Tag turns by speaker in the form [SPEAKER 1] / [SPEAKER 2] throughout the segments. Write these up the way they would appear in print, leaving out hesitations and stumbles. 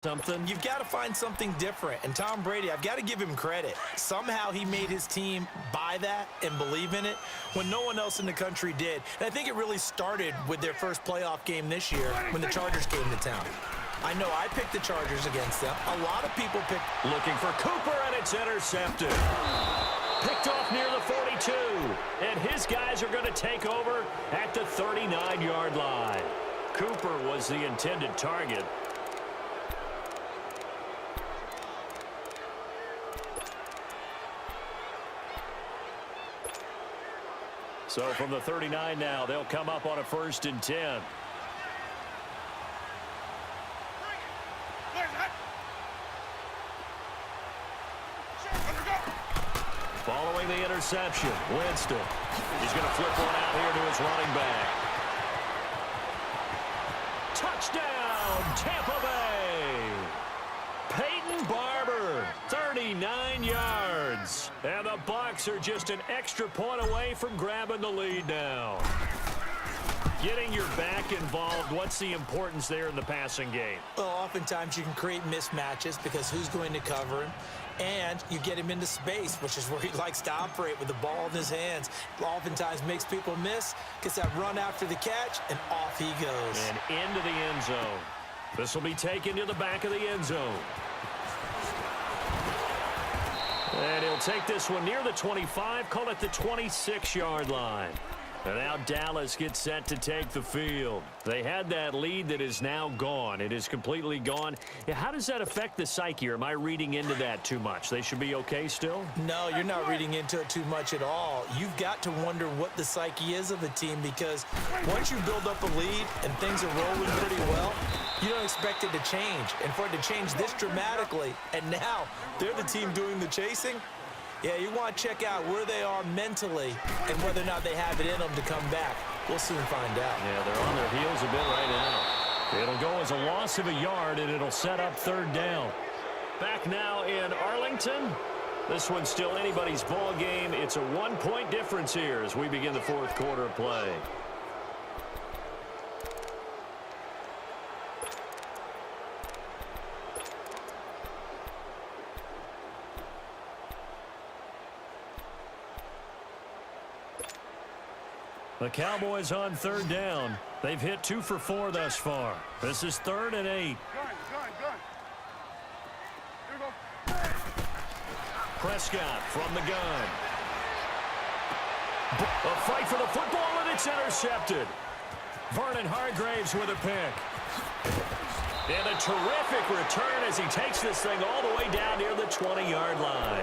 [SPEAKER 1] something.
[SPEAKER 2] You've got to find something different. And Tom Brady, I've got to give him credit. Somehow he made his team buy that and believe in it when no one else in the country did. And I think it really started with their first playoff game this year when the Chargers came to town. I know I picked the Chargers against them. A lot of people picked.
[SPEAKER 1] Looking for Cooper, and it's intercepted. Picked off near the 42. And his guys are going to take over at the 39-yard line. Cooper was the intended target. So from the 39 now, they'll come up on a 1st and 10. Following the interception, Winston. He's going to flip one out here to his running back. Touchdown, Tampa Bay. Peyton Barber, 39 yards. And the Bucs are just an extra point away from grabbing the lead now. Getting your back involved, what's the importance there in the passing game?
[SPEAKER 2] Well, oftentimes you can create mismatches because who's going to cover him? And you get him into space, which is where he likes to operate with the ball in his hands. Oftentimes makes people miss, gets that run after the catch, and off he goes.
[SPEAKER 1] And into the end zone. This will be taken to the back of the end zone. And he'll take this one near the 25, call it the 26-yard line. And now Dallas gets set to take the field. They had that lead that is now gone. It is completely gone. How does that affect the psyche? Or am I reading into that too much? They should be okay still?
[SPEAKER 2] No, you're not reading into it too much at all. You've got to wonder what the psyche is of the team because once you build up a lead and things are rolling pretty well, you don't expect it to change. And for it to change this dramatically, and now they're the team doing the chasing, yeah, you want to check out where they are mentally and whether or not they have it in them to come back. We'll soon find out.
[SPEAKER 1] Yeah, they're on their heels a bit right now. It'll go as a loss of a yard, and it'll set up 3rd down. Back now in Arlington. This one's still anybody's ball game. It's a 1-point difference here as we begin the 4th quarter of play. The Cowboys on 3rd down. They've hit 2 for 4 thus far. This is 3rd and 8. Prescott from the gun. A fight for the football, and it's intercepted. Vernon Hargreaves with a pick. And a terrific return as he takes this thing all the way down near the 20-yard line.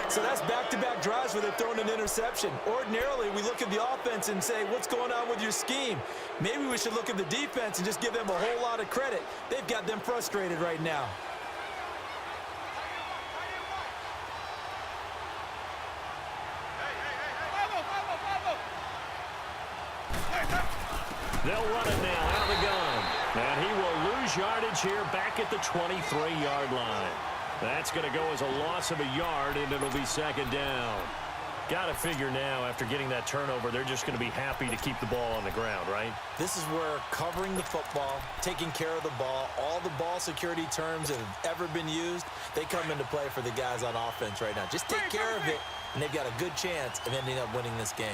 [SPEAKER 2] So that's back-to-back drives where they're throwing an interception. Ordinarily, we look at the offense and say, what's going on with your scheme? Maybe we should look at the defense and just give them a whole lot of credit. They've got them frustrated right now.
[SPEAKER 1] They'll run it now out of the gun. And he will lose yardage here back at the 23-yard line. That's going to go as a loss of a yard, and it'll be 2nd down. Got to figure now, after getting that turnover, they're just going to be happy to keep the ball on the ground, right?
[SPEAKER 2] This is where covering the football, taking care of the ball, all the ball security terms that have ever been used, they come into play for the guys on offense right now. Just take care of it, and they've got a good chance of ending up winning this game.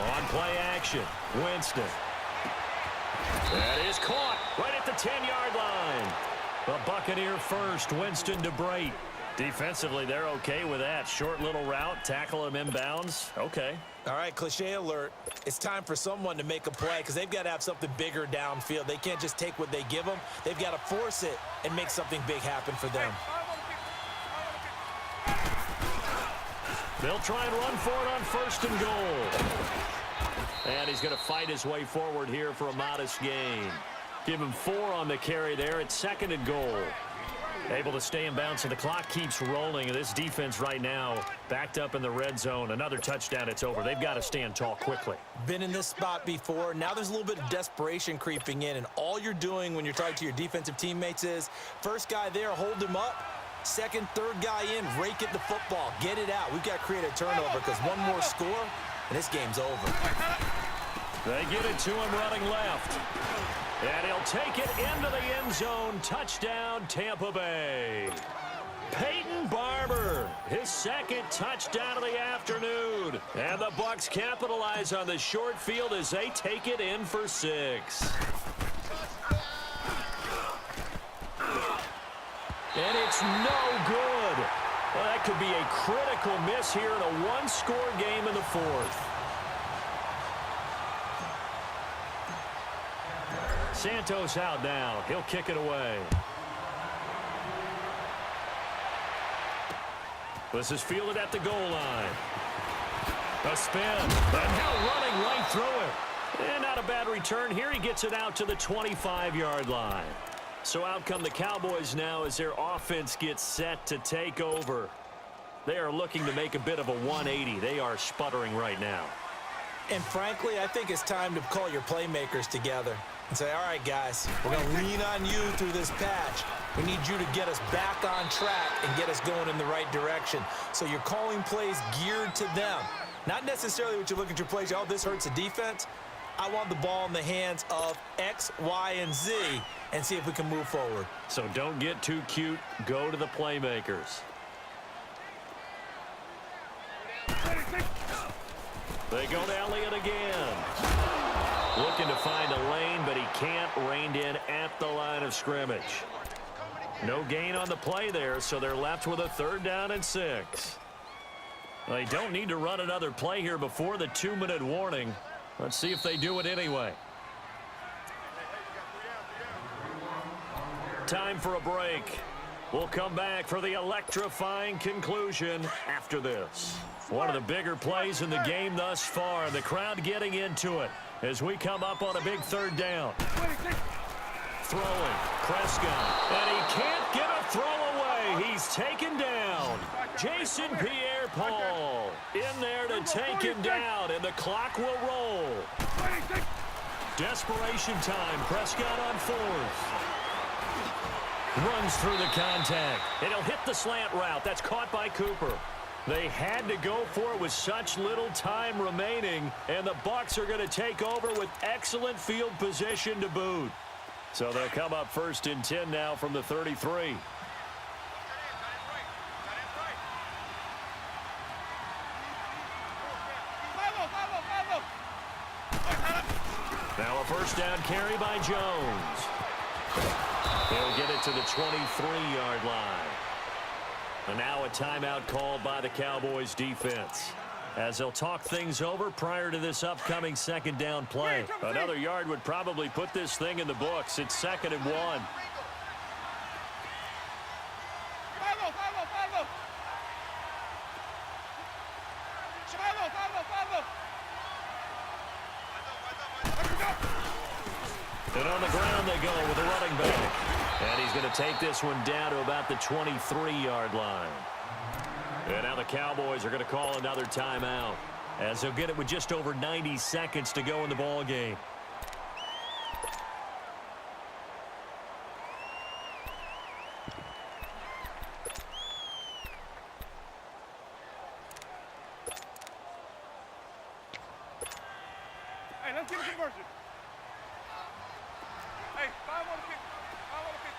[SPEAKER 1] On play action, Winston. That is caught right at the 10-yard line. The Buccaneer first, Winston to Brate. Defensively, they're okay with that. Short little route, tackle him inbounds. Okay.
[SPEAKER 2] All right, cliche alert. It's time for someone to make a play because they've got to have something bigger downfield. They can't just take what they give them. They've got to force it and make something big happen for them.
[SPEAKER 1] They'll try and run for it on 1st and goal. And he's going to fight his way forward here for a modest gain. Give him 4 on the carry there at 2nd and goal. Able to stay in bounds, so the clock keeps rolling. And this defense right now backed up in the red zone. Another touchdown, it's over. They've got to stand tall quickly.
[SPEAKER 2] Been in this spot before. Now there's a little bit of desperation creeping in. And all you're doing when you're talking to your defensive teammates is, first guy there, hold him up. Second, third guy in, rake at the football. Get it out. We've got to create a turnover because one more score, and this game's over.
[SPEAKER 1] They get it to him running left. And he'll take it into the end zone. Touchdown, Tampa Bay. Peyton Barber, his second touchdown of the afternoon. And the Bucs capitalize on the short field as they take it in for 6. And it's no good. Well, that could be a critical miss here in a one-score game in the 4th. Santos out now. He'll kick it away. This is fielded at the goal line. A spin. And now running right through it. And not a bad return here. He gets it out to the 25-yard line. So out come the Cowboys now as their offense gets set to take over. They are looking to make a bit of a 180. They are sputtering right now.
[SPEAKER 2] And frankly, I think it's time to call your playmakers together and say, all right, guys, we're going to lean on you through this patch. We need you to get us back on track and get us going in the right direction. So you're calling plays geared to them. Not necessarily what you look at your plays, oh, this hurts the defense. I want the ball in the hands of X, Y, and Z and see if we can move forward.
[SPEAKER 1] So don't get too cute. Go to the playmakers. They go to Elliott again. Looking to find a lane, but he can't. Reined in at the line of scrimmage. No gain on the play there, so they're left with a 3rd down and 6. They don't need to run another play here before the 2-minute warning. Let's see if they do it anyway. Time for a break. We'll come back for the electrifying conclusion after this. One of the bigger plays in the game thus far. The crowd getting into it as we come up on a big 3rd down. Throwing, Prescott, and he can't get a throw away. He's taken down. Jason Pierre-Paul in there to take him down, and the clock will roll. Desperation time. Prescott on 4th. Runs through the contact, and he'll hit the slant route. That's caught by Cooper. They had to go for it with such little time remaining, and the Bucs are going to take over with excellent field position to boot. So they'll come up 1st and 10 now from the 33. Now a 1st down carry by Jones. He'll get it to the 23-yard line. And now a timeout called by the Cowboys defense as they'll talk things over prior to this upcoming 2nd down play. Another yard would probably put this thing in the books. It's 2nd and 1. And on the ground they go with a running back. And he's going to take this one down to about the 23-yard line. And now the Cowboys are going to call another timeout as they'll get it with just over 90 seconds to go in the ball game.
[SPEAKER 3] Hey, let's get a conversion. Hey, 5 on the kick. 5 on the kick.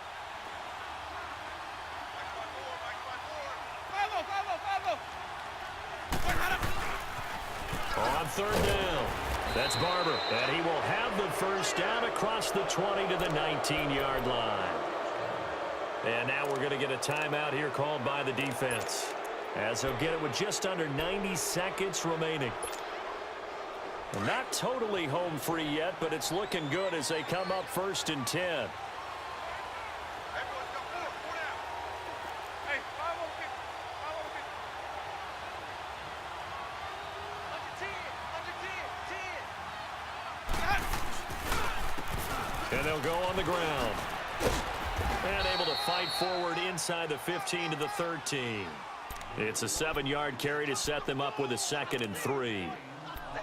[SPEAKER 3] 5
[SPEAKER 1] On 3rd down, that's Barber. And he will have the 1st down across the 20 to the 19-yard line. And now we're going to get a timeout here called by the defense as they'll get it with just under 90 seconds remaining. Not totally home free yet, but it's looking good as they come up 1st and 10. And they'll go on the ground. And able to fight forward inside the 15 to the 13. It's a 7-yard carry to set them up with a 2nd and 3.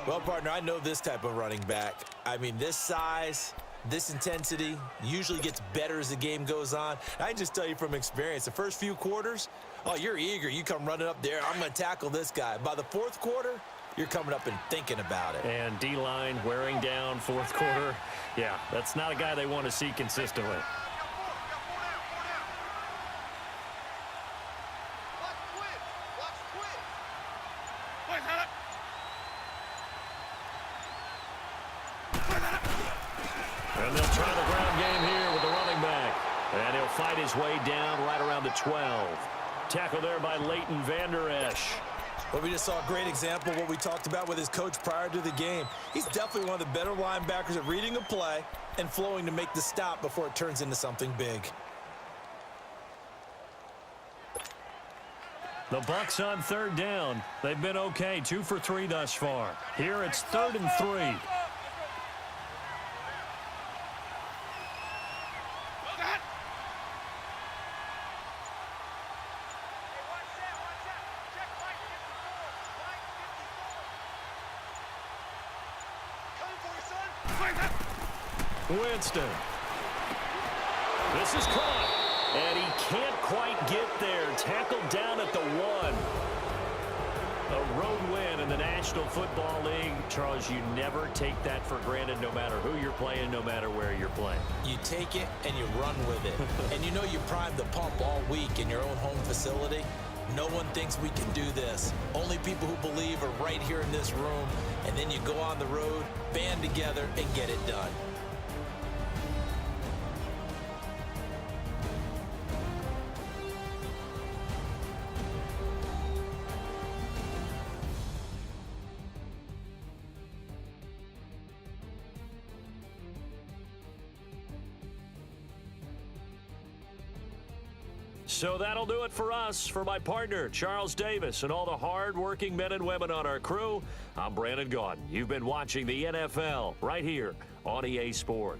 [SPEAKER 2] Well, partner, I know this type of running back. I mean, this size, this intensity usually gets better as the game goes on. I can just tell you from experience, the first few quarters, oh, you're eager. You come running up there, I'm going to tackle this guy. By the 4th quarter, you're coming up and thinking about it.
[SPEAKER 1] And D-line wearing down fourth quarter. Yeah, that's not a guy they want to see consistently. And they'll try the ground game here with the running back. And he'll fight his way down right around the 12. Tackle there by Leighton Vander Esch.
[SPEAKER 2] Well, we just saw a great example of what we talked about with his coach prior to the game. He's definitely one of the better linebackers at reading a play and flowing to make the stop before it turns into something big.
[SPEAKER 1] The Bucs on third down. They've been okay, 2 for 3 thus far. Here it's 3rd and 3. Winston. This is caught, and he can't quite get there. Tackled down at the 1. A road win in the National Football League. Charles, you never take that for granted no matter who you're playing, no matter where you're playing.
[SPEAKER 2] You take it and you run with it. And you know you primed the pump all week in your own home facility. No one thinks we can do this. Only people who believe are right here in this room. And then you go on the road, band together, and get it done.
[SPEAKER 1] So that'll do it for us. For my partner, Charles Davis, and all the hard-working men and women on our crew, I'm Brandon Gaudin. You've been watching the NFL right here on EA Sports.